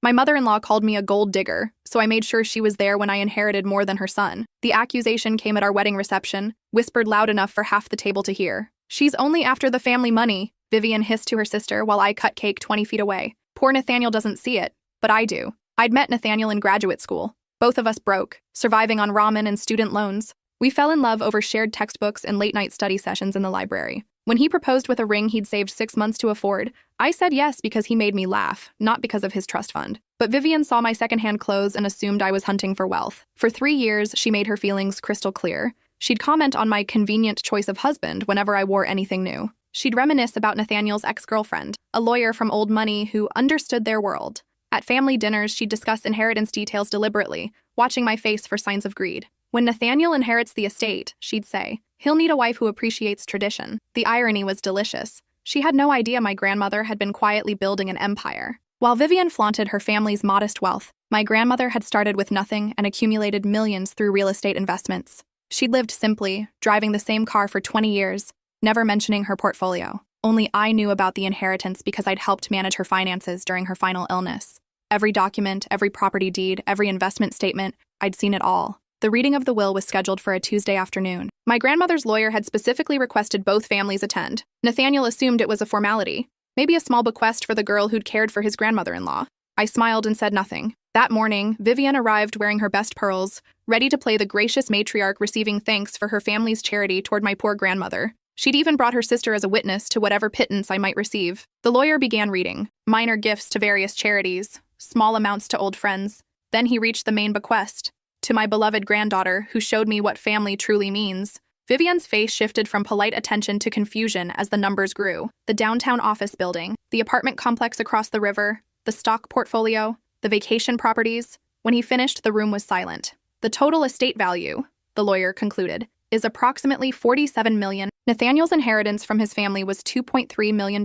My mother-in-law called me a gold digger, so I made sure she was there when I inherited more than her son. The accusation came at our wedding reception, whispered loud enough for half the table to hear. She's only after the family money, Vivian hissed to her sister while I cut cake 20 feet away. Poor Nathaniel doesn't see it, but I do. I'd met Nathaniel in graduate school. Both of us broke, surviving on ramen and student loans. We fell in love over shared textbooks and late-night study sessions in the library. When he proposed with a ring he'd saved 6 months to afford, I said yes because he made me laugh, not because of his trust fund. But Vivian saw my secondhand clothes and assumed I was hunting for wealth. For 3 years, she made her feelings crystal clear. She'd comment on my convenient choice of husband whenever I wore anything new. She'd reminisce about Nathaniel's ex-girlfriend, a lawyer from old money who understood their world. At family dinners, she'd discuss inheritance details deliberately, watching my face for signs of greed. When Nathaniel inherits the estate, she'd say, he'll need a wife who appreciates tradition. The irony was delicious. She had no idea my grandmother had been quietly building an empire. While Vivian flaunted her family's modest wealth, my grandmother had started with nothing and accumulated millions through real estate investments. She'd lived simply, driving the same car for 20 years, never mentioning her portfolio. Only I knew about the inheritance because I'd helped manage her finances during her final illness. Every document, every property deed, every investment statement, I'd seen it all. The reading of the will was scheduled for a Tuesday afternoon. My grandmother's lawyer had specifically requested both families attend. Nathaniel assumed it was a formality, maybe a small bequest for the girl who'd cared for his grandmother-in-law. I smiled and said nothing. That morning, Vivian arrived wearing her best pearls, ready to play the gracious matriarch receiving thanks for her family's charity toward my poor grandmother. She'd even brought her sister as a witness to whatever pittance I might receive. The lawyer began reading. Minor gifts to various charities, small amounts to old friends. Then he reached the main bequest. To my beloved granddaughter, who showed me what family truly means. Vivian's face shifted from polite attention to confusion as the numbers grew. The downtown office building, the apartment complex across the river, the stock portfolio, the vacation properties. When he finished, the room was silent. The total estate value, the lawyer concluded, is approximately $47 million. Nathaniel's inheritance from his family was $2.3 million.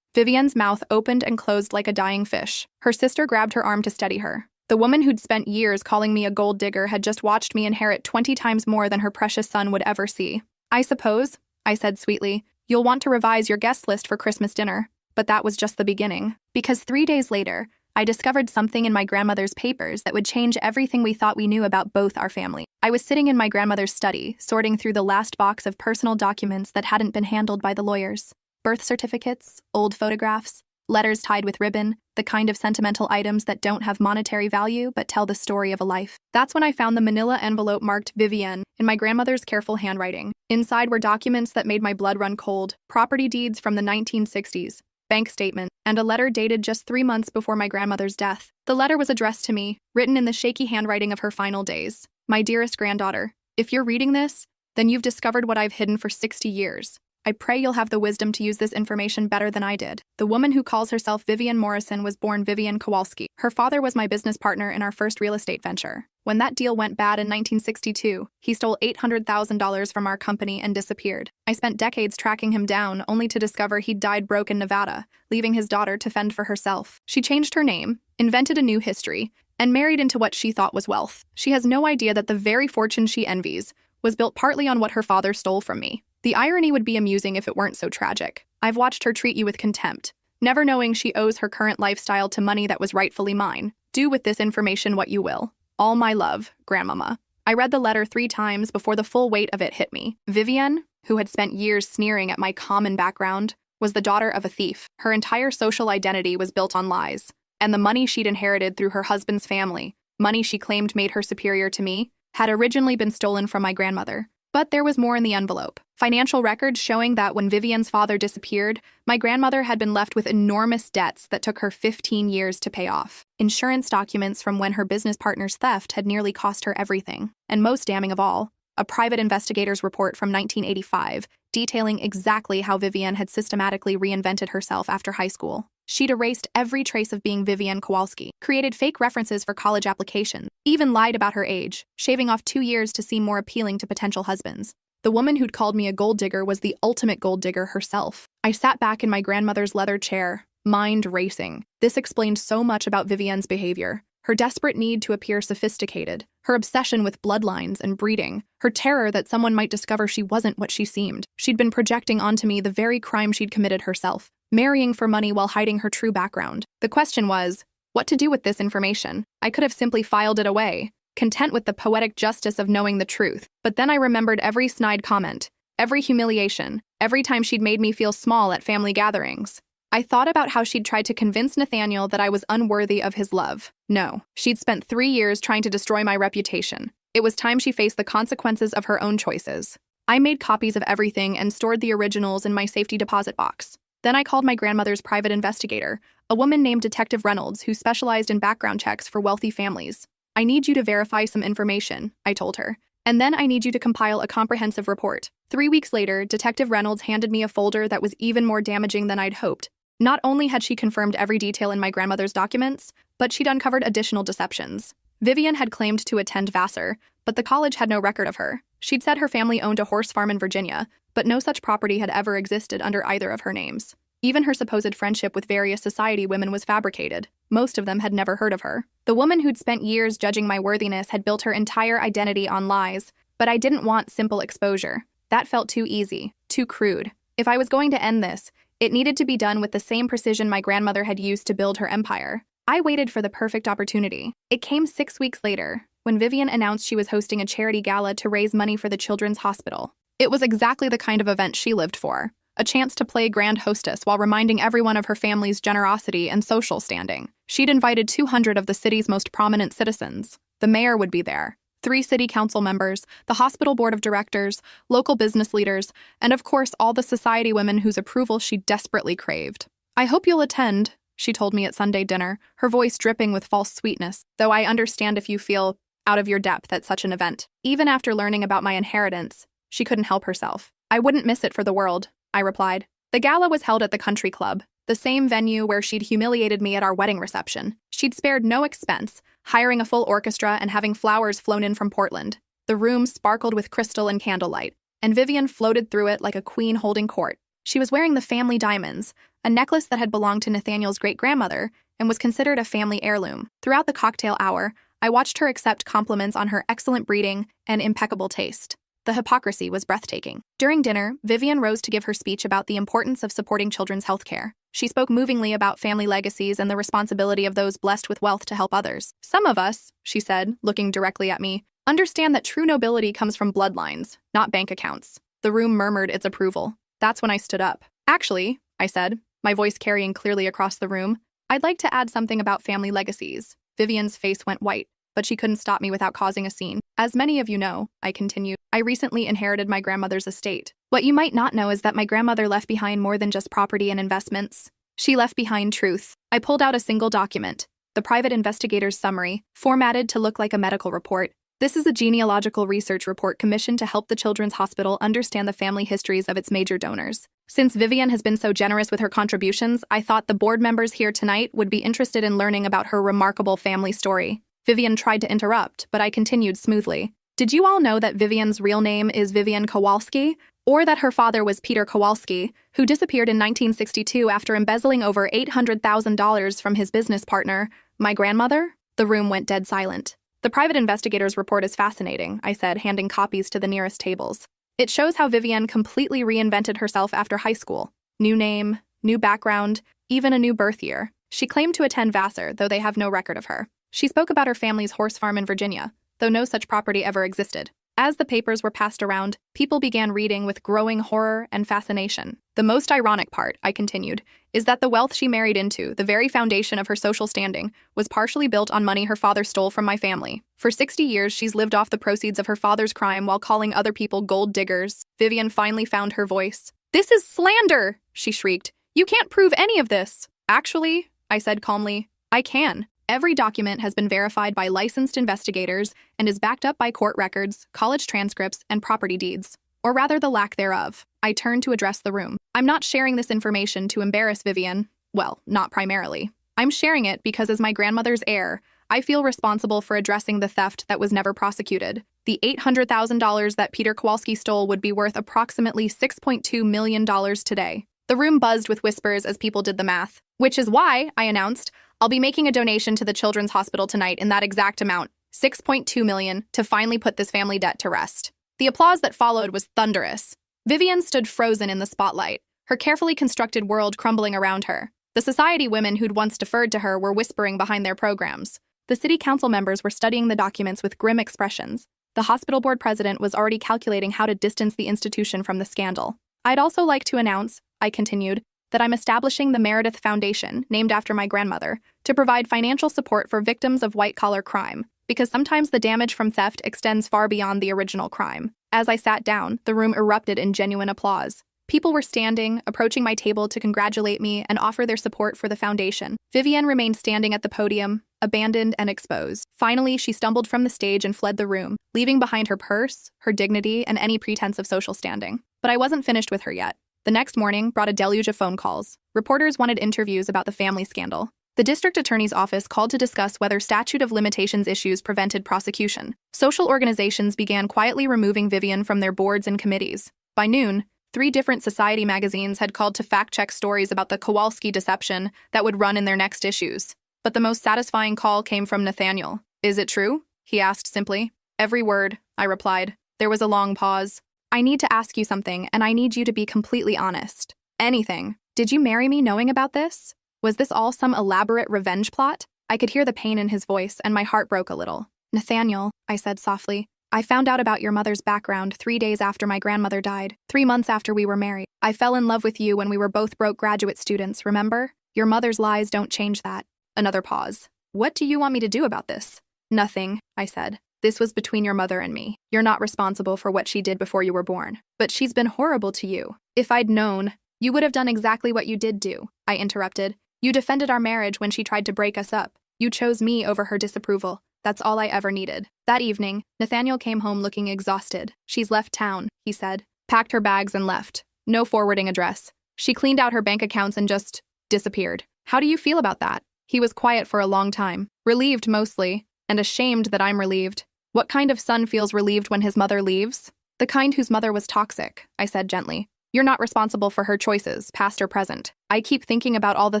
Vivian's mouth opened and closed like a dying fish. Her sister grabbed her arm to steady her. The woman who'd spent years calling me a gold digger had just watched me inherit 20 times more than her precious son would ever see. I suppose, I said sweetly, you'll want to revise your guest list for Christmas dinner. But that was just the beginning. Because 3 days later, I discovered something in my grandmother's papers that would change everything we thought we knew about both our family. I was sitting in my grandmother's study, sorting through the last box of personal documents that hadn't been handled by the lawyers. Birth certificates, old photographs, letters tied with ribbon, the kind of sentimental items that don't have monetary value but tell the story of a life. That's when I found the manila envelope marked Vivian in my grandmother's careful handwriting. Inside were documents that made my blood run cold, property deeds from the 1960s, bank statement, and a letter dated just 3 months before my grandmother's death. The letter was addressed to me, written in the shaky handwriting of her final days. My dearest granddaughter, if you're reading this, then you've discovered what I've hidden for 60 years. I pray you'll have the wisdom to use this information better than I did. The woman who calls herself Vivian Morrison was born Vivian Kowalski. Her father was my business partner in our first real estate venture. When that deal went bad in 1962, he stole $800,000 from our company and disappeared. I spent decades tracking him down, only to discover he'd died broke in Nevada, leaving his daughter to fend for herself. She changed her name, invented a new history, and married into what she thought was wealth. She has no idea that the very fortune she envies was built partly on what her father stole from me. The irony would be amusing if it weren't so tragic. I've watched her treat you with contempt, never knowing she owes her current lifestyle to money that was rightfully mine. Do with this information what you will. All my love, Grandmama. I read the letter 3 times before the full weight of it hit me. Vivian, who had spent years sneering at my common background, was the daughter of a thief. Her entire social identity was built on lies. And the money she'd inherited through her husband's family, money she claimed made her superior to me, had originally been stolen from my grandmother. But there was more in the envelope. Financial records showing that when Vivian's father disappeared, my grandmother had been left with enormous debts that took her 15 years to pay off. Insurance documents from when her business partner's theft had nearly cost her everything. And most damning of all, a private investigator's report from 1985 detailing exactly how Vivian had systematically reinvented herself after high school. She'd erased every trace of being Vivian Kowalski, created fake references for college applications, even lied about her age, shaving off 2 years to seem more appealing to potential husbands. The woman who'd called me a gold digger was the ultimate gold digger herself. I sat back in my grandmother's leather chair, mind racing. This explained so much about Vivian's behavior. Her desperate need to appear sophisticated, her obsession with bloodlines and breeding, her terror that someone might discover she wasn't what she seemed. She'd been projecting onto me the very crime she'd committed herself, marrying for money while hiding her true background. The question was, what to do with this information. I could have simply filed it away, content with the poetic justice of knowing the truth. But then I remembered every snide comment, every humiliation, every time she'd made me feel small at family gatherings. I thought about how she'd tried to convince Nathaniel that I was unworthy of his love. No, she'd spent 3 years trying to destroy my reputation. It was time she faced the consequences of her own choices. I made copies of everything and stored the originals in my safety deposit box. Then I called my grandmother's private investigator, a woman named Detective Reynolds who specialized in background checks for wealthy families. I need you to verify some information, I told her. And then I need you to compile a comprehensive report. 3 weeks later, Detective Reynolds handed me a folder that was even more damaging than I'd hoped. Not only had she confirmed every detail in my grandmother's documents, but she'd uncovered additional deceptions. Vivian had claimed to attend Vassar, but the college had no record of her. She'd said her family owned a horse farm in Virginia, but no such property had ever existed under either of her names. Even her supposed friendship with various society women was fabricated. Most of them had never heard of her. The woman who'd spent years judging my worthiness had built her entire identity on lies, but I didn't want simple exposure. That felt too easy, too crude. If I was going to end this, it needed to be done with the same precision my grandmother had used to build her empire. I waited for the perfect opportunity. It came 6 weeks later, when Vivian announced she was hosting a charity gala to raise money for the Children's Hospital. It was exactly the kind of event she lived for, a chance to play grand hostess while reminding everyone of her family's generosity and social standing. She'd invited 200 of the city's most prominent citizens. The mayor would be there, 3 city council members, the hospital board of directors, local business leaders, and of course all the society women whose approval she desperately craved. "I hope you'll attend," she told me at Sunday dinner, her voice dripping with false sweetness, "though I understand if you feel out of your depth at such an event." Even after learning about my inheritance, she couldn't help herself. "I wouldn't miss it for the world," I replied. The gala was held at the country club, the same venue where she'd humiliated me at our wedding reception. She'd spared no expense, hiring a full orchestra and having flowers flown in from Portland. The room sparkled with crystal and candlelight, and Vivian floated through it like a queen holding court. She was wearing the family diamonds, a necklace that had belonged to Nathaniel's great-grandmother and was considered a family heirloom. Throughout the cocktail hour, I watched her accept compliments on her excellent breeding and impeccable taste. The hypocrisy was breathtaking. During dinner, Vivian rose to give her speech about the importance of supporting children's health care. She spoke movingly about family legacies and the responsibility of those blessed with wealth to help others. "Some of us," she said, looking directly at me, "understand that true nobility comes from bloodlines, not bank accounts." The room murmured its approval. That's when I stood up. "Actually," I said, my voice carrying clearly across the room, "I'd like to add something about family legacies." Vivian's face went white, but she couldn't stop me without causing a scene. "As many of you know," I continued, "I recently inherited my grandmother's estate. What you might not know is that my grandmother left behind more than just property and investments. She left behind truth." I pulled out a single document, the private investigator's summary, formatted to look like a medical report. "This is a genealogical research report commissioned to help the Children's Hospital understand the family histories of its major donors. Since Vivian has been so generous with her contributions, I thought the board members here tonight would be interested in learning about her remarkable family story." Vivian tried to interrupt, but I continued smoothly. "Did you all know that Vivian's real name is Vivian Kowalski? Or that her father was Peter Kowalski, who disappeared in 1962 after embezzling over $800,000 from his business partner, my grandmother?" The room went dead silent. "The private investigator's report is fascinating," I said, handing copies to the nearest tables. "It shows how Vivian completely reinvented herself after high school. New name, new background, even a new birth year. She claimed to attend Vassar, though they have no record of her. She spoke about her family's horse farm in Virginia, though no such property ever existed. As the papers were passed around, people began reading with growing horror and fascination. The most ironic part," I continued, "is that the wealth she married into, the very foundation of her social standing, was partially built on money her father stole from my family. For 60 years, she's lived off the proceeds of her father's crime while calling other people gold diggers." Vivian finally found her voice. "This is slander!" she shrieked. "You can't prove any of this." "Actually," I said calmly, "I can. Every document has been verified by licensed investigators and is backed up by court records, college transcripts, and property deeds. Or rather, the lack thereof." I turned to address the room. "I'm not sharing this information to embarrass Vivian. Well, not primarily. I'm sharing it because as my grandmother's heir, I feel responsible for addressing the theft that was never prosecuted. The $800,000 that Peter Kowalski stole would be worth approximately $6.2 million today." The room buzzed with whispers as people did the math. "Which is why," I announced, "I'll be making a donation to the Children's Hospital tonight in that exact amount, $6.2 million, to finally put this family debt to rest." The applause that followed was thunderous. Vivian stood frozen in the spotlight, her carefully constructed world crumbling around her. The society women who'd once deferred to her were whispering behind their programs. The city council members were studying the documents with grim expressions. The hospital board president was already calculating how to distance the institution from the scandal. I'd also like to announce, I continued, that I'm establishing the Meredith Foundation, named after my grandmother, to provide financial support for victims of white-collar crime, because sometimes the damage from theft extends far beyond the original crime. As I sat down, the room erupted in genuine applause. People were standing, approaching my table to congratulate me and offer their support for the foundation. Vivienne remained standing at the podium, abandoned and exposed. Finally, she stumbled from the stage and fled the room, leaving behind her purse, her dignity, and any pretense of social standing. But I wasn't finished with her yet. The next morning brought a deluge of phone calls. Reporters wanted interviews about the family scandal. The district attorney's office called to discuss whether statute of limitations issues prevented prosecution. Social organizations began quietly removing Vivienne from their boards and committees. By noon, 3 different society magazines had called to fact-check stories about the Kowalski deception that would run in their next issues. But the most satisfying call came from Nathaniel. "Is it true?" he asked simply. "Every word," I replied. There was a long pause. "I need to ask you something, and I need you to be completely honest. Anything. Did you marry me knowing about this? Was this all some elaborate revenge plot?" I could hear the pain in his voice, and my heart broke a little. "Nathaniel," I said softly, "I found out about your mother's background 3 days after my grandmother died, 3 months after we were married. I fell in love with you when we were both broke graduate students, remember? Your mother's lies don't change that." Another pause. "What do you want me to do about this?" "Nothing," I said. "This was between your mother and me. You're not responsible for what she did before you were born. But she's been horrible to you. If I'd known, you would have done exactly what you did do," I interrupted. "You defended our marriage when she tried to break us up. You chose me over her disapproval. That's all I ever needed." That evening, Nathaniel came home looking exhausted. "She's left town," he said. "Packed her bags and left. No forwarding address. She cleaned out her bank accounts and just disappeared. How do you feel about that?" He was quiet for a long time, relieved mostly, and ashamed that I'm relieved. "What kind of son feels relieved when his mother leaves?" "The kind whose mother was toxic," I said gently. "You're not responsible for her choices, past or present. I keep thinking about all the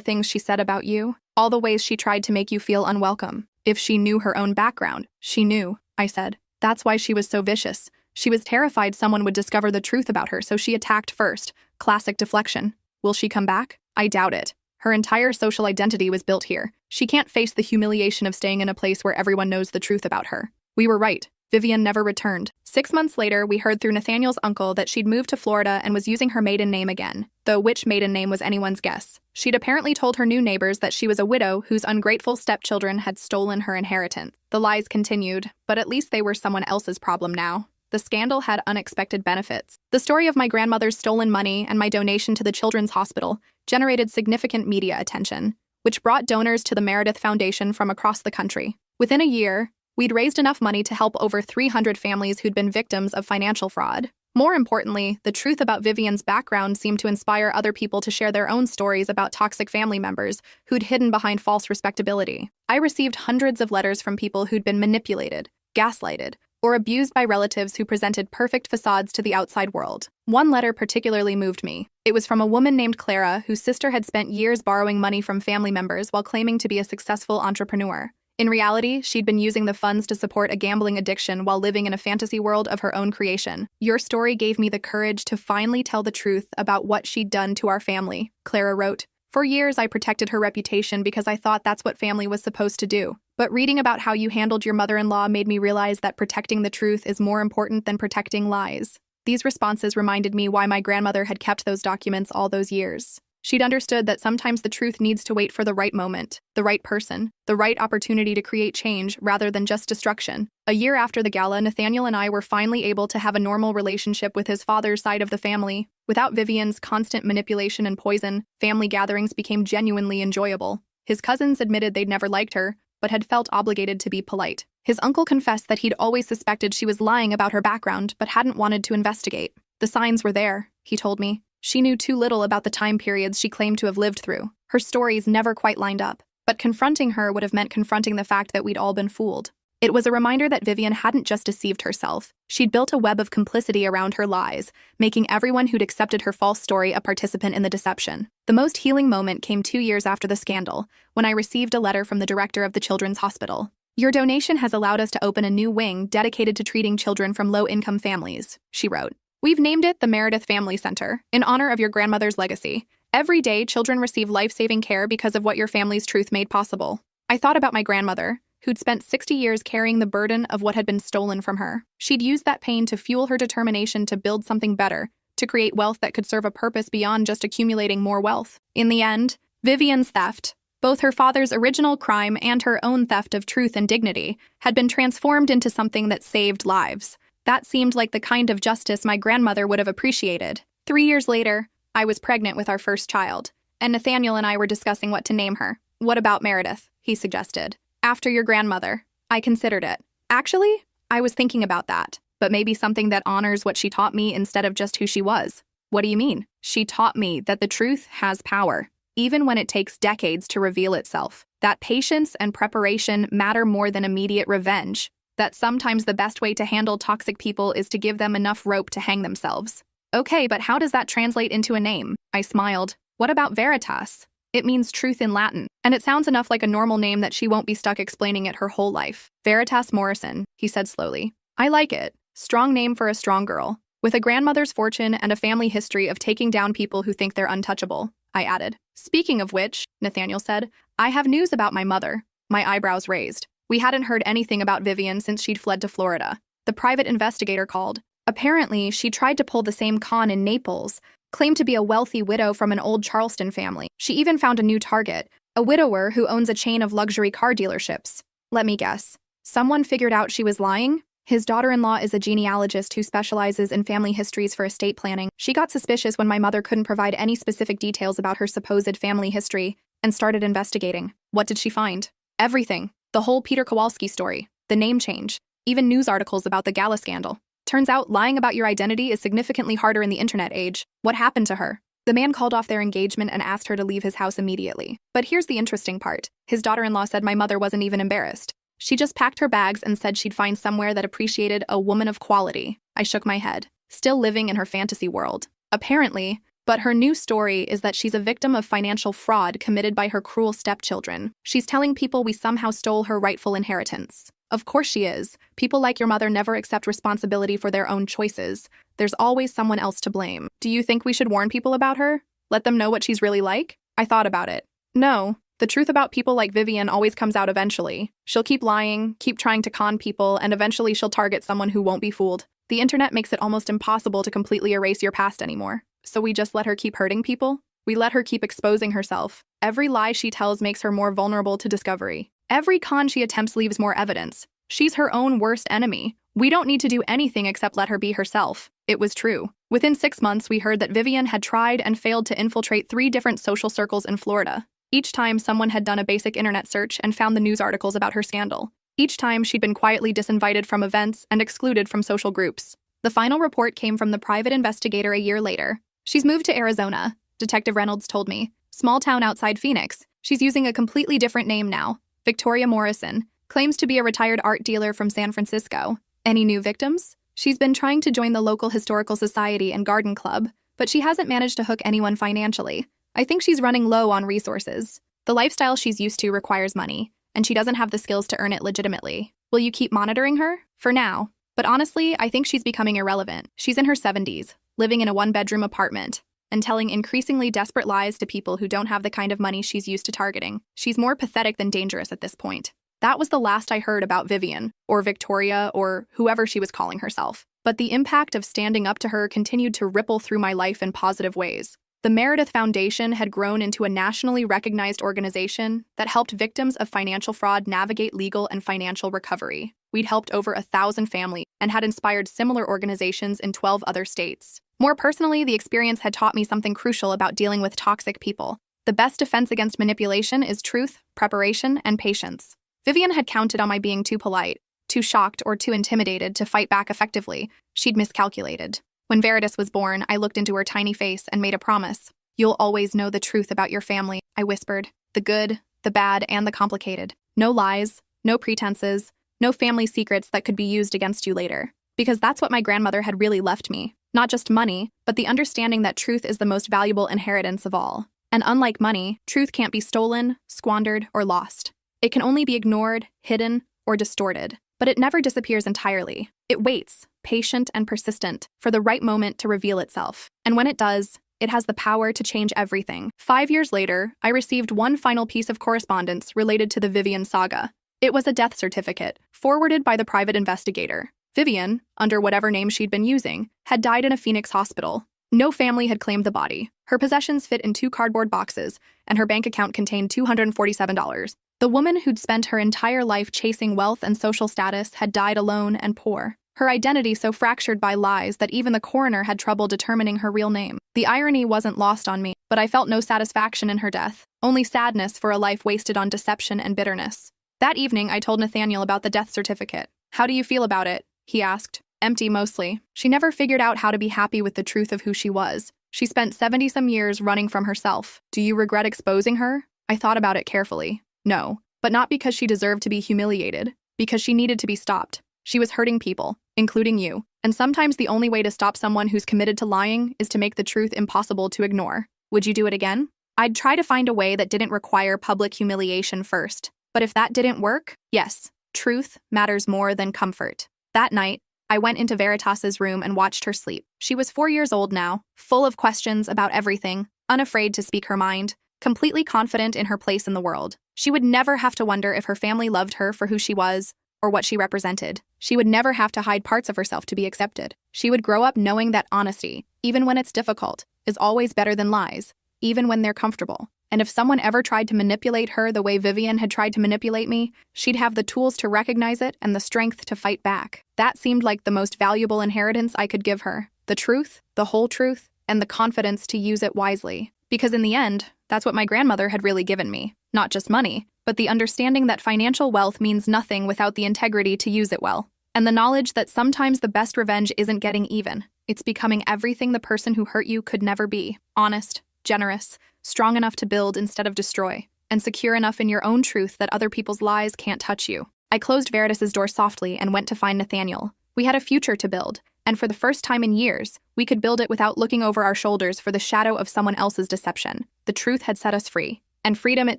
things she said about you, all the ways she tried to make you feel unwelcome. If she knew her own background." "She knew," I said. "That's why she was so vicious. She was terrified someone would discover the truth about her, so she attacked first. Classic deflection. Will she come back? I doubt it. Her entire social identity was built here. She can't face the humiliation of staying in a place where everyone knows the truth about her." We were right. Vivienne never returned. 6 months later, we heard through Nathaniel's uncle that she'd moved to Florida and was using her maiden name again, though which maiden name was anyone's guess. She'd apparently told her new neighbors that she was a widow whose ungrateful stepchildren had stolen her inheritance. The lies continued, but at least they were someone else's problem now. The scandal had unexpected benefits. The story of my grandmother's stolen money and my donation to the Children's Hospital generated significant media attention, which brought donors to the Meredith Foundation from across the country. Within a year, we'd raised enough money to help over 300 families who'd been victims of financial fraud. More importantly, the truth about Vivienne's background seemed to inspire other people to share their own stories about toxic family members who'd hidden behind false respectability. I received hundreds of letters from people who'd been manipulated, gaslighted, or abused by relatives who presented perfect facades to the outside world. One letter particularly moved me. It was from a woman named Clara, whose sister had spent years borrowing money from family members while claiming to be a successful entrepreneur. In reality, she'd been using the funds to support a gambling addiction while living in a fantasy world of her own creation. "Your story gave me the courage to finally tell the truth about what she'd done to our family," Clara wrote. "For years, I protected her reputation because I thought that's what family was supposed to do. But reading about how you handled your mother-in-law made me realize that protecting the truth is more important than protecting lies." These responses reminded me why my grandmother had kept those documents all those years. She'd understood that sometimes the truth needs to wait for the right moment, the right person, the right opportunity to create change rather than just destruction. A year after the gala, Nathaniel and I were finally able to have a normal relationship with his father's side of the family. Without Vivienne's constant manipulation and poison, family gatherings became genuinely enjoyable. His cousins admitted they'd never liked her, but had felt obligated to be polite. His uncle confessed that he'd always suspected she was lying about her background, but hadn't wanted to investigate. "The signs were there," he told me. "She knew too little about the time periods she claimed to have lived through. Her stories never quite lined up. But confronting her would have meant confronting the fact that we'd all been fooled." It was a reminder that Vivienne hadn't just deceived herself. She'd built a web of complicity around her lies, making everyone who'd accepted her false story a participant in the deception. The most healing moment came 2 years after the scandal, when I received a letter from the director of the Children's Hospital. "Your donation has allowed us to open a new wing dedicated to treating children from low-income families," she wrote. "We've named it the Meredith Family Center, in honor of your grandmother's legacy, Every day, children receive life-saving care because of what your family's truth made possible. I thought about my grandmother, who'd spent 60 years carrying the burden of what had been stolen from her. She'd used that pain to fuel her determination to build something better, to create wealth that could serve a purpose beyond just accumulating more wealth. In the end, Vivian's theft, both her father's original crime and her own theft of truth and dignity, had been transformed into something that saved lives. That seemed like the kind of justice my grandmother would have appreciated. 3 years later, I was pregnant with our first child, and Nathaniel and I were discussing what to name her. "What about Meredith?" he suggested. "After your grandmother." I considered it. Actually, I was thinking about that, but maybe something that honors what she taught me instead of just who she was. What do you mean? She taught me that the truth has power, even when it takes decades to reveal itself. That patience and preparation matter more than immediate revenge. That sometimes the best way to handle toxic people is to give them enough rope to hang themselves. Okay, but how does that translate into a name? I smiled. What about Veritas? It means truth in Latin, and it sounds enough like a normal name that she won't be stuck explaining it her whole life. Veritas Morrison, he said slowly. I like it. Strong name for a strong girl. With a grandmother's fortune and a family history of taking down people who think they're untouchable, I added. Speaking of which, Nathaniel said, I have news about my mother. My eyebrows raised. We hadn't heard anything about Vivian since she'd fled to Florida. The private investigator called. Apparently, she tried to pull the same con in Naples, claimed to be a wealthy widow from an old Charleston family. She even found a new target, a widower who owns a chain of luxury car dealerships. Let me guess. Someone figured out she was lying? His daughter-in-law is a genealogist who specializes in family histories for estate planning. She got suspicious when my mother couldn't provide any specific details about her supposed family history and started investigating. What did she find? Everything. The whole Peter Kowalski story, the name change, even news articles about the Gala scandal. Turns out lying about your identity is significantly harder in the internet age. What happened to her? The man called off their engagement and asked her to leave his house immediately. But here's the interesting part. His daughter-in-law said my mother wasn't even embarrassed. She just packed her bags and said she'd find somewhere that appreciated a woman of quality. I shook my head, still living in her fantasy world. Apparently, but her new story is that she's a victim of financial fraud committed by her cruel stepchildren. She's telling people we somehow stole her rightful inheritance. Of course she is. People like your mother never accept responsibility for their own choices. There's always someone else to blame. Do you think we should warn people about her? Let them know what she's really like? I thought about it. No. The truth about people like Vivian always comes out eventually. She'll keep lying, keep trying to con people, and eventually she'll target someone who won't be fooled. The internet makes it almost impossible to completely erase your past anymore. So we just let her keep hurting people? We let her keep exposing herself. Every lie she tells makes her more vulnerable to discovery. Every con she attempts leaves more evidence. She's her own worst enemy. We don't need to do anything except let her be herself. It was true. Within 6 months, we heard that Vivian had tried and failed to infiltrate 3 different social circles in Florida. Each time, someone had done a basic internet search and found the news articles about her scandal. Each time, she'd been quietly disinvited from events and excluded from social groups. The final report came from the private investigator a year later. She's moved to Arizona, Detective Reynolds told me. Small town outside Phoenix. She's using a completely different name now. Victoria Morrison. Claims to be a retired art dealer from San Francisco. Any new victims? She's been trying to join the local historical society and garden club, but she hasn't managed to hook anyone financially. I think she's running low on resources. The lifestyle she's used to requires money, and she doesn't have the skills to earn it legitimately. Will you keep monitoring her? For now. But honestly, I think she's becoming irrelevant. She's in her 70s, living in a 1-bedroom apartment, and telling increasingly desperate lies to people who don't have the kind of money she's used to targeting. She's more pathetic than dangerous at this point. That was the last I heard about Vivian, or Victoria, or whoever she was calling herself. But the impact of standing up to her continued to ripple through my life in positive ways. The Meredith Foundation had grown into a nationally recognized organization that helped victims of financial fraud navigate legal and financial recovery. We'd helped over 1,000 families and had inspired similar organizations in 12 other states. More personally, the experience had taught me something crucial about dealing with toxic people. The best defense against manipulation is truth, preparation, and patience. Vivian had counted on my being too polite, too shocked, or too intimidated to fight back effectively. She'd miscalculated. When Veritas was born, I looked into her tiny face and made a promise. You'll always know the truth about your family, I whispered. The good, the bad, and the complicated. No lies, no pretenses, no family secrets that could be used against you later. Because that's what my grandmother had really left me. Not just money, but the understanding that truth is the most valuable inheritance of all. And unlike money, truth can't be stolen, squandered, or lost. It can only be ignored, hidden, or distorted. But it never disappears entirely. It waits, patient and persistent, for the right moment to reveal itself. And when it does, It has the power to change everything. 5 years later, I received one final piece of correspondence related to the Vivian saga. It was a death certificate, forwarded by the private investigator. Vivian, under whatever name she'd been using, had died in a Phoenix hospital. No family had claimed the body. Her possessions fit in 2 cardboard boxes, and her bank account contained $247. The woman who'd spent her entire life chasing wealth and social status had died alone and poor. Her identity so fractured by lies that even the coroner had trouble determining her real name. The irony wasn't lost on me, but I felt no satisfaction in her death, only sadness for a life wasted on deception and bitterness. That evening, I told Nathaniel about the death certificate. "How do you feel about it?" he asked. "Empty, mostly." She never figured out how to be happy with the truth of who she was. She spent 70-some years running from herself. "Do you regret exposing her?" I thought about it carefully. No, but not because she deserved to be humiliated, because she needed to be stopped. She was hurting people, including you, and sometimes the only way to stop someone who's committed to lying is to make the truth impossible to ignore. Would you do it again? I'd try to find a way that didn't require public humiliation first. But if that didn't work, yes, truth matters more than comfort. That night, I went into Veritas's room and watched her sleep. She was 4 years old now, full of questions about everything, unafraid to speak her mind, completely confident in her place in the world. She would never have to wonder if her family loved her for who she was or what she represented. She would never have to hide parts of herself to be accepted. She would grow up knowing that honesty, even when it's difficult, is always better than lies, even when they're comfortable. And if someone ever tried to manipulate her the way Vivian had tried to manipulate me, she'd have the tools to recognize it and the strength to fight back. That seemed like the most valuable inheritance I could give her. The truth, the whole truth, and the confidence to use it wisely. Because in the end, that's what my grandmother had really given me. Not just money, but the understanding that financial wealth means nothing without the integrity to use it well. And the knowledge that sometimes the best revenge isn't getting even. It's becoming everything the person who hurt you could never be. Honest, generous, strong enough to build instead of destroy, and secure enough in your own truth that other people's lies can't touch you. I closed Veritas's door softly and went to find Nathaniel. We had a future to build, and for the first time in years, we could build it without looking over our shoulders for the shadow of someone else's deception. The truth had set us free, and freedom, it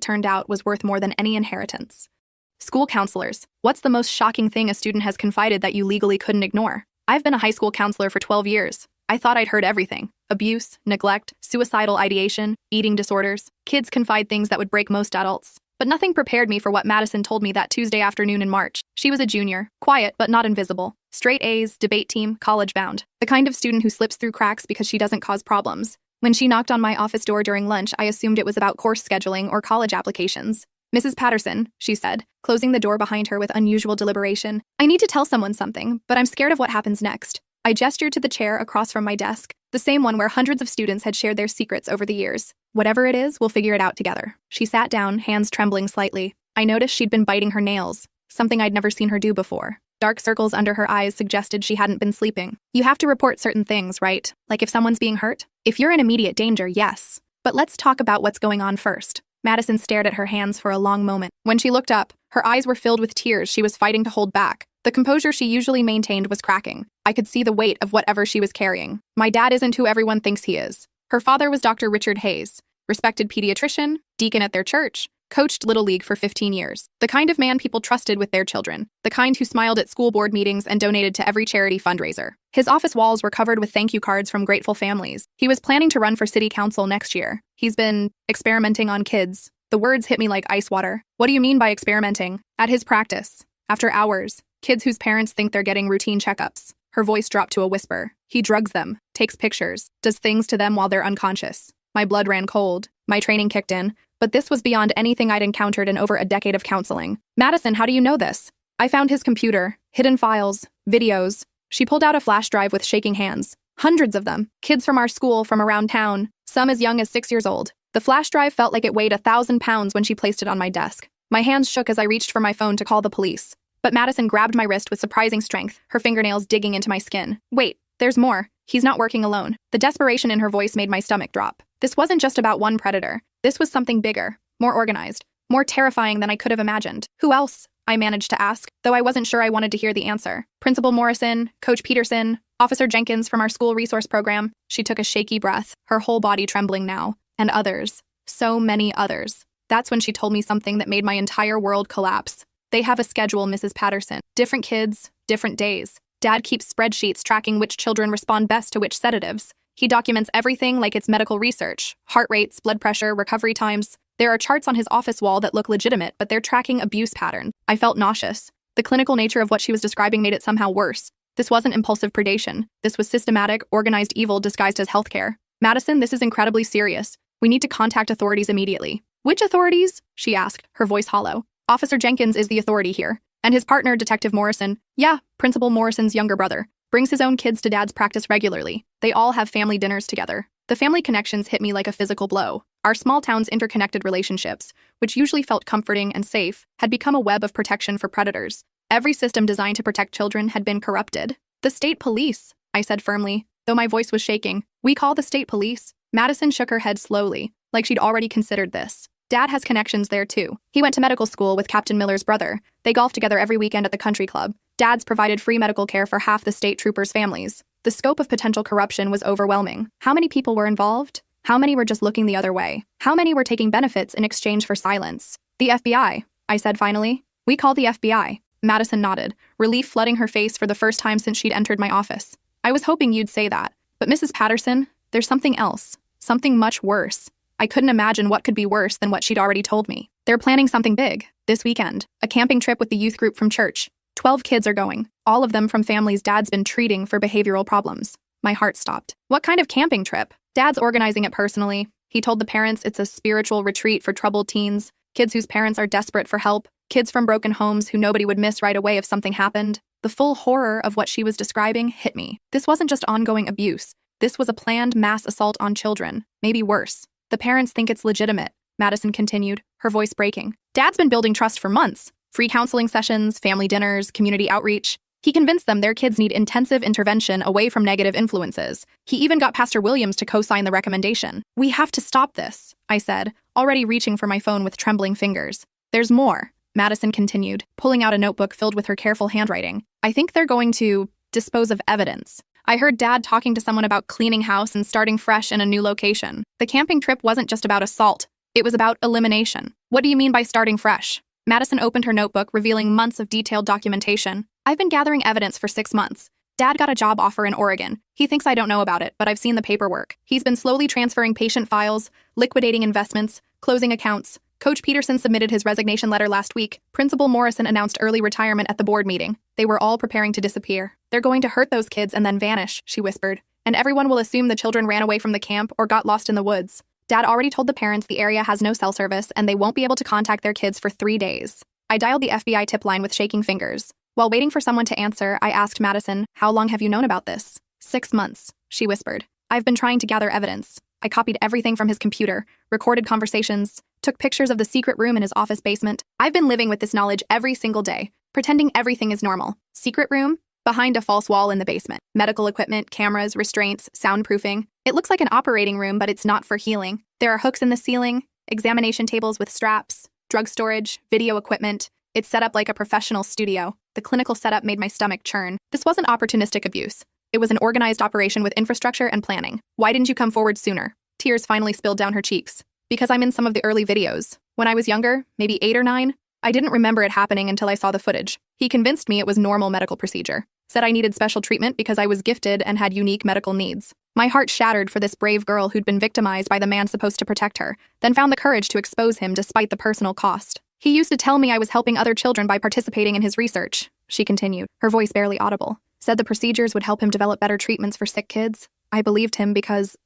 turned out, was worth more than any inheritance. School counselors. What's the most shocking thing a student has confided that you legally couldn't ignore? I've been a high school counselor for 12 years. I thought I'd heard everything. Abuse, neglect, suicidal ideation, eating disorders. Kids confide things that would break most adults. But nothing prepared me for what Madison told me that Tuesday afternoon in March. She was a junior, quiet but not invisible. Straight A's, debate team, college-bound. The kind of student who slips through cracks because she doesn't cause problems. When she knocked on my office door during lunch, I assumed it was about course scheduling or college applications. "Mrs. Patterson," she said, closing the door behind her with unusual deliberation. "I need to tell someone something, but I'm scared of what happens next." I gestured to the chair across from my desk, the same one where hundreds of students had shared their secrets over the years. "Whatever it is, we'll figure it out together." She sat down, hands trembling slightly. I noticed she'd been biting her nails, something I'd never seen her do before. Dark circles under her eyes suggested she hadn't been sleeping. "You have to report certain things, right? Like if someone's being hurt? If you're in immediate danger, yes. But let's talk about what's going on first." Madison stared at her hands for a long moment. When she looked up, her eyes were filled with tears she was fighting to hold back. The composure she usually maintained was cracking. I could see the weight of whatever she was carrying. "My dad isn't who everyone thinks he is." Her father was Dr. Richard Hayes, respected pediatrician, deacon at their church, coached Little League for 15 years. The kind of man people trusted with their children. The kind who smiled at school board meetings and donated to every charity fundraiser. His office walls were covered with thank you cards from grateful families. He was planning to run for city council next year. He's been experimenting on kids. The words hit me like ice water. "What do you mean by experimenting?" "At his practice. After hours. Kids whose parents think they're getting routine checkups." Her voice dropped to a whisper. "He drugs them, takes pictures, does things to them while they're unconscious." My blood ran cold. My training kicked in. But this was beyond anything I'd encountered in over a decade of counseling. "Madison, how do you know this?" "I found his computer, hidden files, videos." She pulled out a flash drive with shaking hands. Hundreds of them. Kids from our school, from around town, some as young as 6 years old. The flash drive felt like it weighed 1,000 pounds when she placed it on my desk. My hands shook as I reached for my phone to call the police. But Madison grabbed my wrist with surprising strength, her fingernails digging into my skin. "Wait, there's more. He's not working alone." The desperation in her voice made my stomach drop. This wasn't just about one predator. This was something bigger, more organized, more terrifying than I could have imagined. "Who else?" I managed to ask, though I wasn't sure I wanted to hear the answer. "Principal Morrison, Coach Peterson, Officer Jenkins from our school resource program." She took a shaky breath, her whole body trembling now. "And others. So many others." That's when she told me something that made my entire world collapse. "They have a schedule, Mrs. Patterson. Different kids, different days. Dad keeps spreadsheets tracking which children respond best to which sedatives. He documents everything like it's medical research: heart rates, blood pressure, recovery times. There are charts on his office wall that look legitimate, but they're tracking abuse pattern. I felt nauseous. The clinical nature of what she was describing made it somehow worse. This wasn't impulsive predation. This was systematic, organized evil disguised as healthcare. Madison, this is incredibly serious. We need to contact authorities immediately. Which authorities? She asked, her voice hollow. Officer Jenkins is the authority here. And his partner, Detective Morrison, Principal Morrison's younger brother, brings his own kids to Dad's practice regularly. They all have family dinners together. The family connections hit me like a physical blow. Our small town's interconnected relationships, which usually felt comforting and safe, had become a web of protection for predators. Every system designed to protect children had been corrupted. The state police, I said firmly, though my voice was shaking. We call the state police. Madison shook her head slowly, like she'd already considered this. Dad has connections there too. He went to medical school with Captain Miller's brother. They golf together every weekend at the country club. Dad's provided free medical care for half the state troopers' families. The scope of potential corruption was overwhelming. How many people were involved? How many were just looking the other way? How many were taking benefits in exchange for silence? The FBI, I said finally. We call the FBI. Madison nodded, relief flooding her face for the first time since she'd entered my office. I was hoping you'd say that. But Mrs. Patterson, there's something else. Something much worse. I couldn't imagine what could be worse than what she'd already told me. They're planning something big, this weekend. A camping trip with the youth group from church. 12 kids are going, all of them from families Dad's been treating for behavioral problems. My heart stopped. What kind of camping trip? Dad's organizing it personally. He told the parents it's a spiritual retreat for troubled teens, kids whose parents are desperate for help, kids from broken homes who nobody would miss right away if something happened. The full horror of what she was describing hit me. This wasn't just ongoing abuse. This was a planned mass assault on children, maybe worse. The parents think it's legitimate, Madison continued, her voice breaking. Dad's been building trust for months. Free counseling sessions, family dinners, community outreach. He convinced them their kids need intensive intervention away from negative influences. He even got Pastor Williams to co-sign the recommendation. We have to stop this, I said, already reaching for my phone with trembling fingers. There's more, Madison continued, pulling out a notebook filled with her careful handwriting. I think they're going to dispose of evidence. I heard Dad talking to someone about cleaning house and starting fresh in a new location. The camping trip wasn't just about assault. It was about elimination. What do you mean by starting fresh? Madison opened her notebook, revealing months of detailed documentation. I've been gathering evidence for 6 months. Dad got a job offer in Oregon. He thinks I don't know about it, but I've seen the paperwork. He's been slowly transferring patient files, liquidating investments, closing accounts. Coach Peterson submitted his resignation letter last week. Principal Morrison announced early retirement at the board meeting. They were all preparing to disappear. They're going to hurt those kids and then vanish, she whispered. And everyone will assume the children ran away from the camp or got lost in the woods. Dad already told the parents the area has no cell service and they won't be able to contact their kids for 3 days. I dialed the FBI tip line with shaking fingers. While waiting for someone to answer, I asked Madison, how long have you known about this? 6 months, she whispered. I've been trying to gather evidence. I copied everything from his computer, recorded conversations, took pictures of the secret room in his office basement. I've been living with this knowledge every single day, pretending everything is normal. Secret room? Behind a false wall in the basement. Medical equipment, cameras, restraints, soundproofing. It looks like an operating room, but it's not for healing. There are hooks in the ceiling, examination tables with straps, drug storage, video equipment. It's set up like a professional studio. The clinical setup made my stomach churn. This wasn't opportunistic abuse. It was an organized operation with infrastructure and planning. Why didn't you come forward sooner? Tears finally spilled down her cheeks. Because I'm in some of the early videos. When I was younger, maybe 8 or 9, I didn't remember it happening until I saw the footage. He convinced me it was normal medical procedure. Said I needed special treatment because I was gifted and had unique medical needs. My heart shattered for this brave girl who'd been victimized by the man supposed to protect her, then found the courage to expose him despite the personal cost. He used to tell me I was helping other children by participating in his research, she continued, her voice barely audible. Said the procedures would help him develop better treatments for sick kids. I believed him because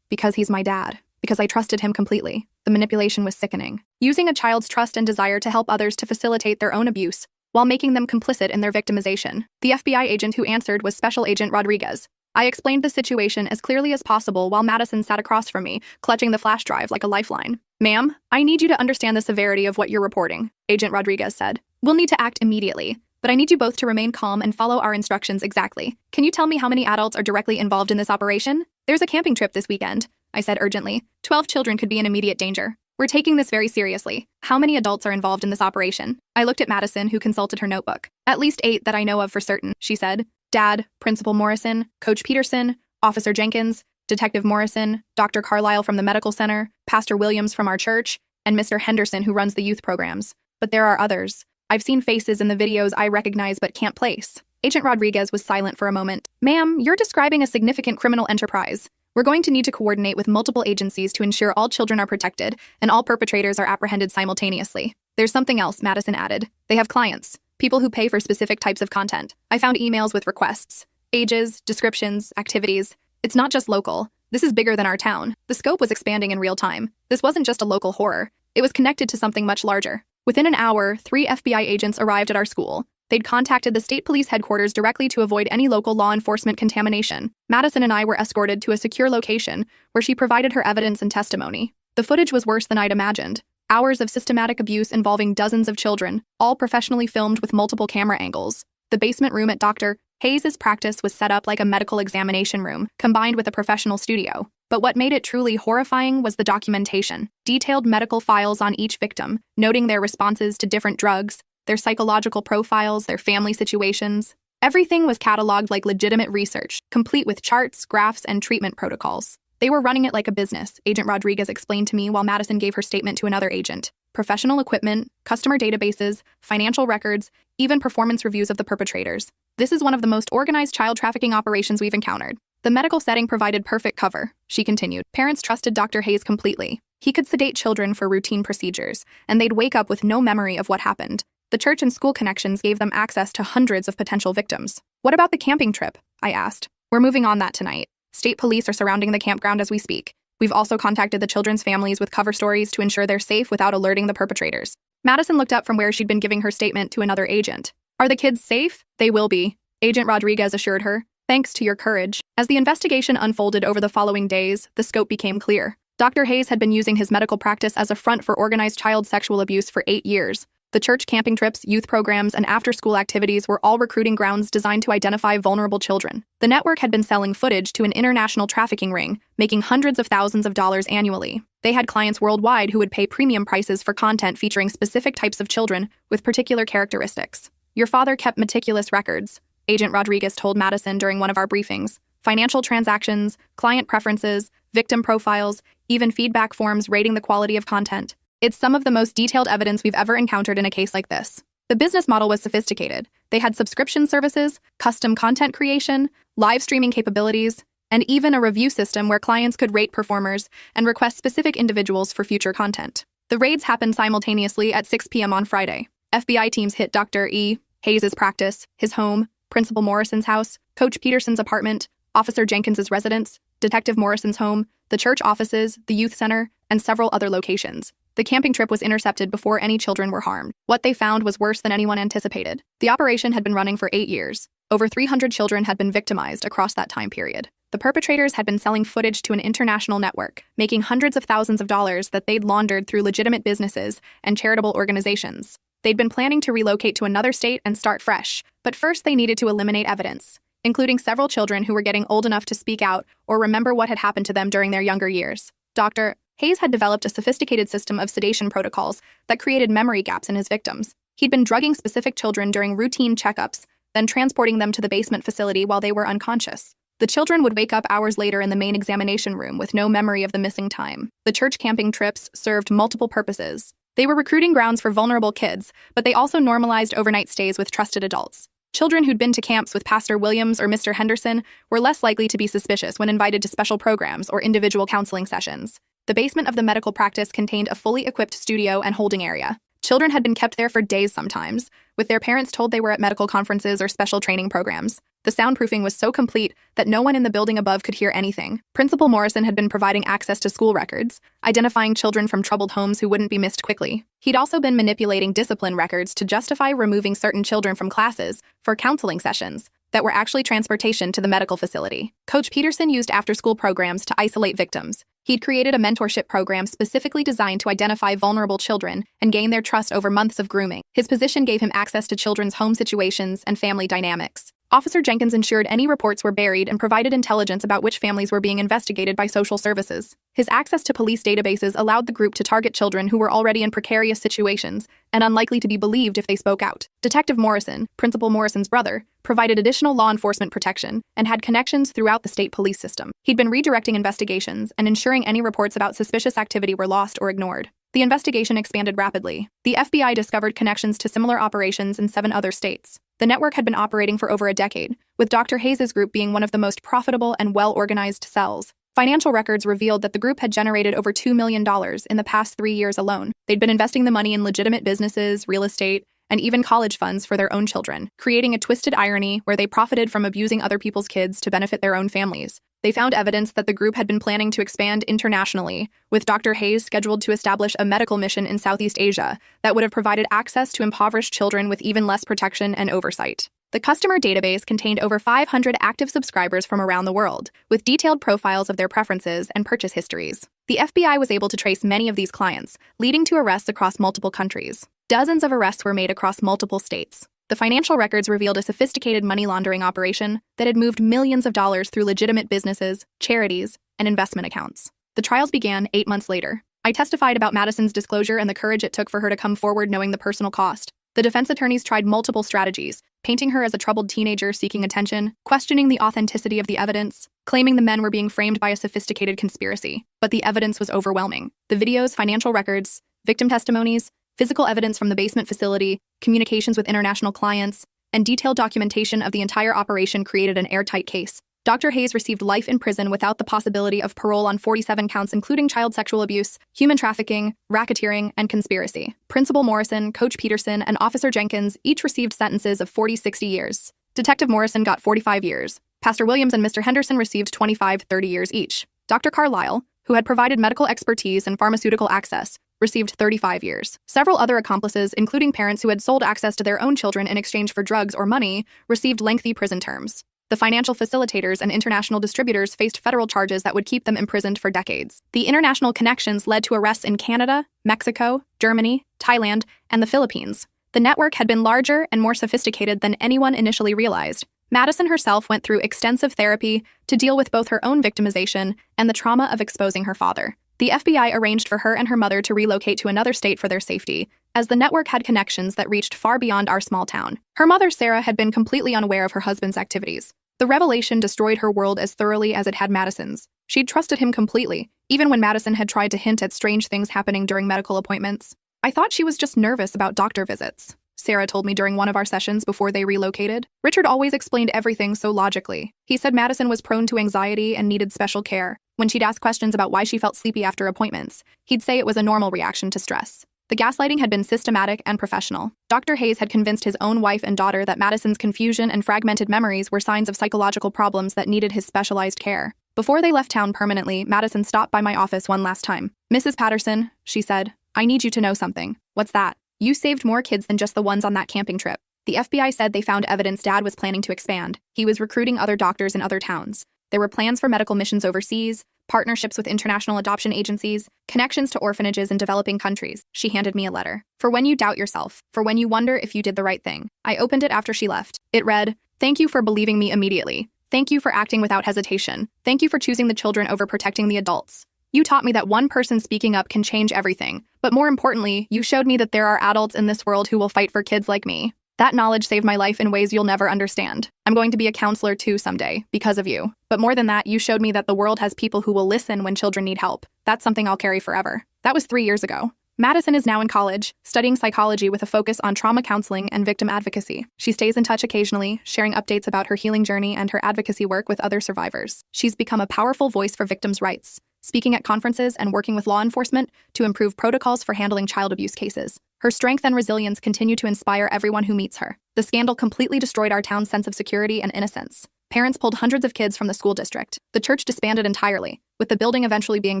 he's my dad. Because I trusted him completely. The manipulation was sickening. Using a child's trust and desire to help others to facilitate their own abuse, while making them complicit in their victimization. The FBI agent who answered was Special Agent Rodriguez. I explained the situation as clearly as possible while Madison sat across from me, clutching the flash drive like a lifeline. Ma'am, I need you to understand the severity of what you're reporting, Agent Rodriguez said. We'll need to act immediately, but I need you both to remain calm and follow our instructions exactly. Can you tell me how many adults are directly involved in this operation? There's a camping trip this weekend, I said urgently. 12 children could be in immediate danger. We're taking this very seriously. How many adults are involved in this operation? I looked at Madison, who consulted her notebook. At least 8 that I know of for certain, she said. Dad, Principal Morrison, Coach Peterson, Officer Jenkins, Detective Morrison, Dr. Carlisle from the medical center, Pastor Williams from our church, and Mr. Henderson who runs the youth programs. But there are others. I've seen faces in the videos I recognize but can't place. Agent Rodriguez was silent for a moment. Ma'am, you're describing a significant criminal enterprise. We're going to need to coordinate with multiple agencies to ensure all children are protected and all perpetrators are apprehended simultaneously. There's something else, Madison added. They have clients, people who pay for specific types of content. I found emails with requests, ages, descriptions, activities. It's not just local. This is bigger than our town. The scope was expanding in real time. This wasn't just a local horror. It was connected to something much larger. Within an hour, 3 FBI agents arrived at our school. They'd contacted the state police headquarters directly to avoid any local law enforcement contamination. Madison and I were escorted to a secure location where she provided her evidence and testimony. The footage was worse than I'd imagined. Hours of systematic abuse involving dozens of children, all professionally filmed with multiple camera angles. The basement room at Dr. Hayes' practice was set up like a medical examination room, combined with a professional studio. But what made it truly horrifying was the documentation. Detailed medical files on each victim, noting their responses to different drugs, their psychological profiles, their family situations. Everything was cataloged like legitimate research, complete with charts, graphs, and treatment protocols. They were running it like a business, Agent Rodriguez explained to me while Madison gave her statement to another agent. Professional equipment, customer databases, financial records, even performance reviews of the perpetrators. This is one of the most organized child trafficking operations we've encountered. The medical setting provided perfect cover, she continued. Parents trusted Dr. Hayes completely. He could sedate children for routine procedures, and they'd wake up with no memory of what happened. The church and school connections gave them access to hundreds of potential victims. What about the camping trip? I asked. We're moving on that tonight. State police are surrounding the campground as we speak. We've also contacted the children's families with cover stories to ensure they're safe without alerting the perpetrators. Madison looked up from where she'd been giving her statement to another agent. Are the kids safe? They will be, Agent Rodriguez assured her. Thanks to your courage. As the investigation unfolded over the following days, the scope became clear. Dr. Hayes had been using his medical practice as a front for organized child sexual abuse for 8 years. The church camping trips, youth programs, and after-school activities were all recruiting grounds designed to identify vulnerable children. The network had been selling footage to an international trafficking ring, making hundreds of thousands of dollars annually. They had clients worldwide who would pay premium prices for content featuring specific types of children with particular characteristics. Your father kept meticulous records, Agent Rodriguez told Madison during one of our briefings. Financial transactions, client preferences, victim profiles, even feedback forms rating the quality of content. It's some of the most detailed evidence we've ever encountered in a case like this. The business model was sophisticated. They had subscription services, custom content creation, live streaming capabilities, and even a review system where clients could rate performers and request specific individuals for future content. The raids happened simultaneously at 6 p.m. on Friday. FBI teams hit Dr. E. Hayes' practice, his home, Principal Morrison's house, Coach Peterson's apartment, Officer Jenkins's residence, Detective Morrison's home, the church offices, the youth center, and several other locations. The camping trip was intercepted before any children were harmed. What they found was worse than anyone anticipated. The operation had been running for 8 years. Over 300 children had been victimized across that time period. The perpetrators had been selling footage to an international network, making hundreds of thousands of dollars that they'd laundered through legitimate businesses and charitable organizations. They'd been planning to relocate to another state and start fresh, but first they needed to eliminate evidence, including several children who were getting old enough to speak out or remember what had happened to them during their younger years. Dr. Hayes had developed a sophisticated system of sedation protocols that created memory gaps in his victims. He'd been drugging specific children during routine checkups, then transporting them to the basement facility while they were unconscious. The children would wake up hours later in the main examination room with no memory of the missing time. The church camping trips served multiple purposes. They were recruiting grounds for vulnerable kids, but they also normalized overnight stays with trusted adults. Children who'd been to camps with Pastor Williams or Mr. Henderson were less likely to be suspicious when invited to special programs or individual counseling sessions. The basement of the medical practice contained a fully equipped studio and holding area. Children had been kept there for days sometimes, with their parents told they were at medical conferences or special training programs. The soundproofing was so complete that no one in the building above could hear anything. Principal Morrison had been providing access to school records, identifying children from troubled homes who wouldn't be missed quickly. He'd also been manipulating discipline records to justify removing certain children from classes for counseling sessions that were actually transportation to the medical facility. Coach Peterson used after-school programs to isolate victims. He'd created a mentorship program specifically designed to identify vulnerable children and gain their trust over months of grooming. His position gave him access to children's home situations and family dynamics. Officer Jenkins ensured any reports were buried and provided intelligence about which families were being investigated by social services. His access to police databases allowed the group to target children who were already in precarious situations and unlikely to be believed if they spoke out. Detective Morrison, Principal Morrison's brother, provided additional law enforcement protection and had connections throughout the state police system. He'd been redirecting investigations and ensuring any reports about suspicious activity were lost or ignored. The investigation expanded rapidly. The FBI discovered connections to similar operations in 7 other states. The network had been operating for over a decade, with Dr. Hayes' group being one of the most profitable and well-organized cells. Financial records revealed that the group had generated over $2 million in the past 3 years alone. They'd been investing the money in legitimate businesses, real estate, and even college funds for their own children, creating a twisted irony where they profited from abusing other people's kids to benefit their own families. They found evidence that the group had been planning to expand internationally, with Dr. Hayes scheduled to establish a medical mission in Southeast Asia that would have provided access to impoverished children with even less protection and oversight. The customer database contained over 500 active subscribers from around the world, with detailed profiles of their preferences and purchase histories. The FBI was able to trace many of these clients, leading to arrests across multiple countries. Dozens of arrests were made across multiple states. The financial records revealed a sophisticated money laundering operation that had moved millions of dollars through legitimate businesses, charities, and investment accounts. The trials began 8 months later. I testified about Madison's disclosure and the courage it took for her to come forward knowing the personal cost. The defense attorneys tried multiple strategies, painting her as a troubled teenager seeking attention, questioning the authenticity of the evidence, claiming the men were being framed by a sophisticated conspiracy. But the evidence was overwhelming. The videos, financial records, victim testimonies, physical evidence from the basement facility, communications with international clients, and detailed documentation of the entire operation created an airtight case. Dr. Hayes received life in prison without the possibility of parole on 47 counts including child sexual abuse, human trafficking, racketeering, and conspiracy. Principal Morrison, Coach Peterson, and Officer Jenkins each received sentences of 40-60 years. Detective Morrison got 45 years. Pastor Williams and Mr. Henderson received 25-30 years each. Dr. Carlisle, who had provided medical expertise and pharmaceutical access, received 35 years. Several other accomplices, including parents who had sold access to their own children in exchange for drugs or money, received lengthy prison terms. The financial facilitators and international distributors faced federal charges that would keep them imprisoned for decades. The international connections led to arrests in Canada, Mexico, Germany, Thailand, and the Philippines. The network had been larger and more sophisticated than anyone initially realized. Madison herself went through extensive therapy to deal with both her own victimization and the trauma of exposing her father. The FBI arranged for her and her mother to relocate to another state for their safety, as the network had connections that reached far beyond our small town. Her mother, Sarah, had been completely unaware of her husband's activities. The revelation destroyed her world as thoroughly as it had Madison's. She'd trusted him completely, even when Madison had tried to hint at strange things happening during medical appointments. I thought she was just nervous about doctor visits, Sarah told me during one of our sessions before they relocated. Richard always explained everything so logically. He said Madison was prone to anxiety and needed special care. When she'd ask questions about why she felt sleepy after appointments, he'd say it was a normal reaction to stress. The gaslighting had been systematic and professional. Dr. Hayes had convinced his own wife and daughter that Madison's confusion and fragmented memories were signs of psychological problems that needed his specialized care. Before they left town permanently, Madison stopped by my office one last time. "Mrs. Patterson," she said, "I need you to know something." "What's that?" "You saved more kids than just the ones on that camping trip." The FBI said they found evidence Dad was planning to expand. He was recruiting other doctors in other towns. There were plans for medical missions overseas, partnerships with international adoption agencies, connections to orphanages in developing countries. She handed me a letter. "For when you doubt yourself, for when you wonder if you did the right thing." I opened it after she left. It read, "Thank you for believing me immediately. Thank you for acting without hesitation. Thank you for choosing the children over protecting the adults. You taught me that one person speaking up can change everything. But more importantly, you showed me that there are adults in this world who will fight for kids like me. That knowledge saved my life in ways you'll never understand. I'm going to be a counselor too someday, because of you. But more than that, you showed me that the world has people who will listen when children need help. That's something I'll carry forever." That was 3 years ago. Madison is now in college, studying psychology with a focus on trauma counseling and victim advocacy. She stays in touch occasionally, sharing updates about her healing journey and her advocacy work with other survivors. She's become a powerful voice for victims' rights, speaking at conferences and working with law enforcement to improve protocols for handling child abuse cases. Her strength and resilience continue to inspire everyone who meets her. The scandal completely destroyed our town's sense of security and innocence. Parents pulled hundreds of kids from the school district. The church disbanded entirely, with the building eventually being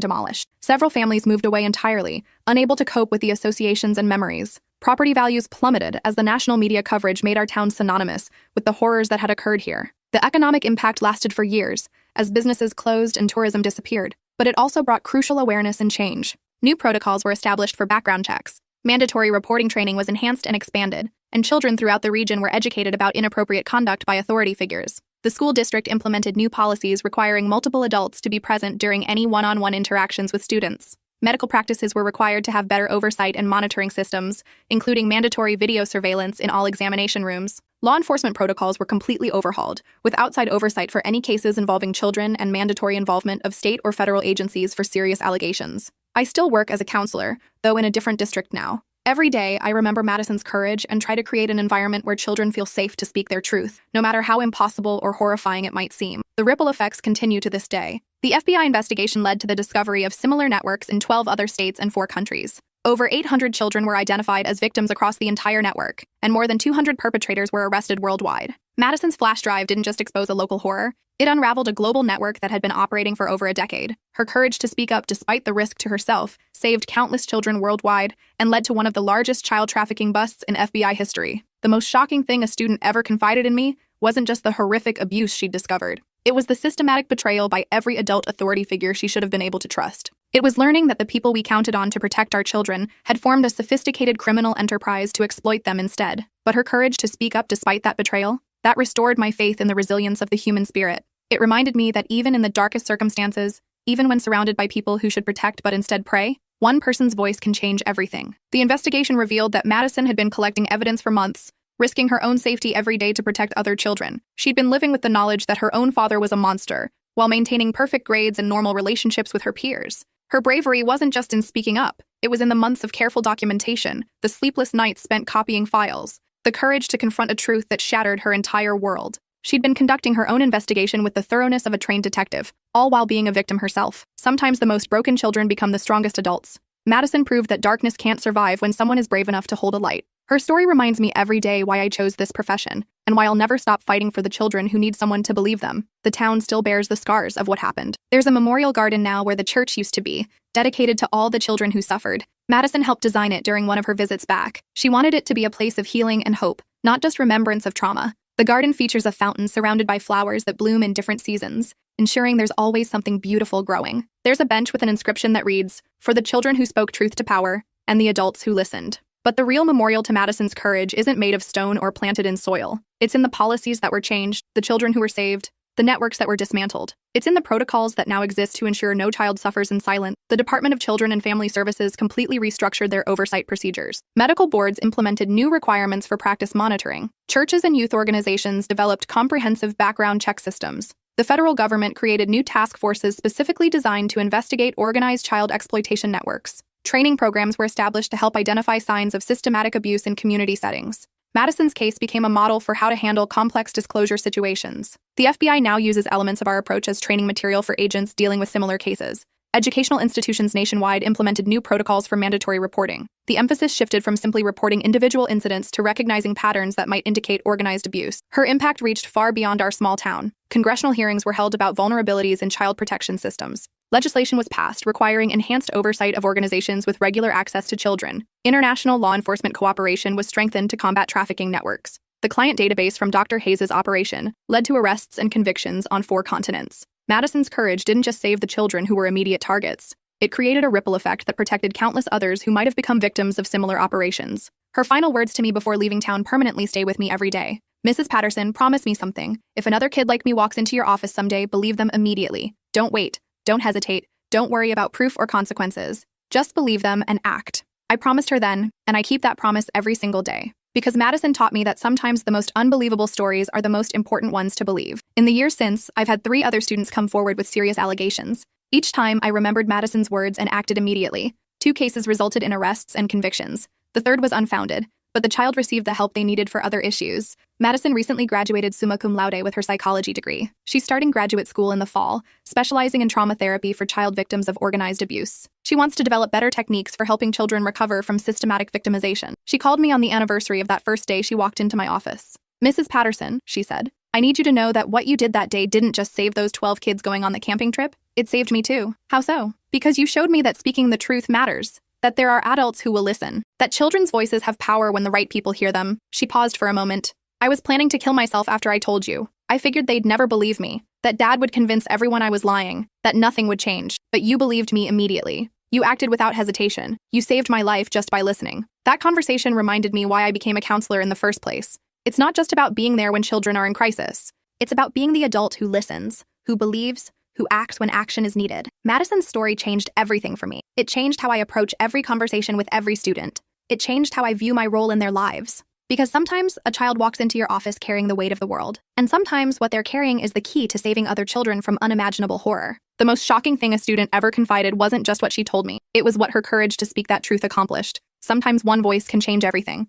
demolished. Several families moved away entirely, unable to cope with the associations and memories. Property values plummeted as the national media coverage made our town synonymous with the horrors that had occurred here. The economic impact lasted for years, as businesses closed and tourism disappeared. But it also brought crucial awareness and change. New protocols were established for background checks. Mandatory reporting training was enhanced and expanded, and children throughout the region were educated about inappropriate conduct by authority figures. The school district implemented new policies requiring multiple adults to be present during any one-on-one interactions with students. Medical practices were required to have better oversight and monitoring systems, including mandatory video surveillance in all examination rooms. Law enforcement protocols were completely overhauled, with outside oversight for any cases involving children and mandatory involvement of state or federal agencies for serious allegations. I still work as a counselor, though in a different district now. Every day, I remember Madison's courage and try to create an environment where children feel safe to speak their truth, no matter how impossible or horrifying it might seem. The ripple effects continue to this day. The FBI investigation led to the discovery of similar networks in 12 other states and 4 countries. Over 800 children were identified as victims across the entire network, and more than 200 perpetrators were arrested worldwide. Madison's flash drive didn't just expose a local horror, it unraveled a global network that had been operating for over a decade. Her courage to speak up despite the risk to herself saved countless children worldwide and led to one of the largest child trafficking busts in FBI history. The most shocking thing a student ever confided in me wasn't just the horrific abuse she'd discovered. It was the systematic betrayal by every adult authority figure she should have been able to trust. It was learning that the people we counted on to protect our children had formed a sophisticated criminal enterprise to exploit them instead. But her courage to speak up despite that betrayal, that restored my faith in the resilience of the human spirit. It reminded me that even in the darkest circumstances, even when surrounded by people who should protect but instead prey, one person's voice can change everything. The investigation revealed that Madison had been collecting evidence for months, risking her own safety every day to protect other children. She'd been living with the knowledge that her own father was a monster, while maintaining perfect grades and normal relationships with her peers. Her bravery wasn't just in speaking up, it was in the months of careful documentation, the sleepless nights spent copying files, the courage to confront a truth that shattered her entire world. She'd been conducting her own investigation with the thoroughness of a trained detective, all while being a victim herself. Sometimes the most broken children become the strongest adults. Madison proved that darkness can't survive when someone is brave enough to hold a light. Her story reminds me every day why I chose this profession, and why I'll never stop fighting for the children who need someone to believe them. The town still bears the scars of what happened. There's a memorial garden now where the church used to be, dedicated to all the children who suffered. Madison helped design it during one of her visits back. She wanted it to be a place of healing and hope, not just remembrance of trauma. The garden features a fountain surrounded by flowers that bloom in different seasons, ensuring there's always something beautiful growing. There's a bench with an inscription that reads, "For the children who spoke truth to power, and the adults who listened." But the real memorial to Madison's courage isn't made of stone or planted in soil. It's in the policies that were changed, the children who were saved, the networks that were dismantled. It's in the protocols that now exist to ensure no child suffers in silence. The Department of Children and Family Services completely restructured their oversight procedures. Medical boards implemented new requirements for practice monitoring. Churches and youth organizations developed comprehensive background check systems. The federal government created new task forces specifically designed to investigate organized child exploitation networks. Training programs were established to help identify signs of systematic abuse in community settings. Madison's case became a model for how to handle complex disclosure situations. The FBI now uses elements of our approach as training material for agents dealing with similar cases. Educational institutions nationwide implemented new protocols for mandatory reporting. The emphasis shifted from simply reporting individual incidents to recognizing patterns that might indicate organized abuse. Her impact reached far beyond our small town. Congressional hearings were held about vulnerabilities in child protection systems. Legislation was passed requiring enhanced oversight of organizations with regular access to children. International law enforcement cooperation was strengthened to combat trafficking networks. The client database from Dr. Hayes' operation led to arrests and convictions on 4 continents. Madison's courage didn't just save the children who were immediate targets. It created a ripple effect that protected countless others who might have become victims of similar operations. Her final words to me before leaving town permanently stay with me every day. "Mrs. Patterson, promise me something. If another kid like me walks into your office someday, believe them immediately. Don't wait. Don't hesitate. Don't worry about proof or consequences. Just believe them and act." I promised her then, and I keep that promise every single day. Because Madison taught me that sometimes the most unbelievable stories are the most important ones to believe. In the years since, I've had 3 other students come forward with serious allegations. Each time, I remembered Madison's words and acted immediately. 2 cases resulted in arrests and convictions. The 3rd was unfounded, but the child received the help they needed for other issues. Madison recently graduated summa cum laude with her psychology degree. She's starting graduate school in the fall, specializing in trauma therapy for child victims of organized abuse. She wants to develop better techniques for helping children recover from systematic victimization. She called me on the anniversary of that first day she walked into my office. "Mrs. Patterson," she said, "I need you to know that what you did that day didn't just save those 12 kids going on the camping trip. It saved me too." "How so?" "Because you showed me that speaking the truth matters. That there are adults who will listen. That children's voices have power when the right people hear them." She paused for a moment. "I was planning to kill myself after I told you. I figured they'd never believe me. That Dad would convince everyone I was lying. That nothing would change. But you believed me immediately. You acted without hesitation. You saved my life just by listening." That conversation reminded me why I became a counselor in the first place. It's not just about being there when children are in crisis. It's about being the adult who listens, who believes, who acts when action is needed. Madison's story changed everything for me. It changed how I approach every conversation with every student. It changed how I view my role in their lives. Because sometimes a child walks into your office carrying the weight of the world, and sometimes what they're carrying is the key to saving other children from unimaginable horror. The most shocking thing a student ever confided wasn't just what she told me. It was what her courage to speak that truth accomplished. Sometimes one voice can change everything.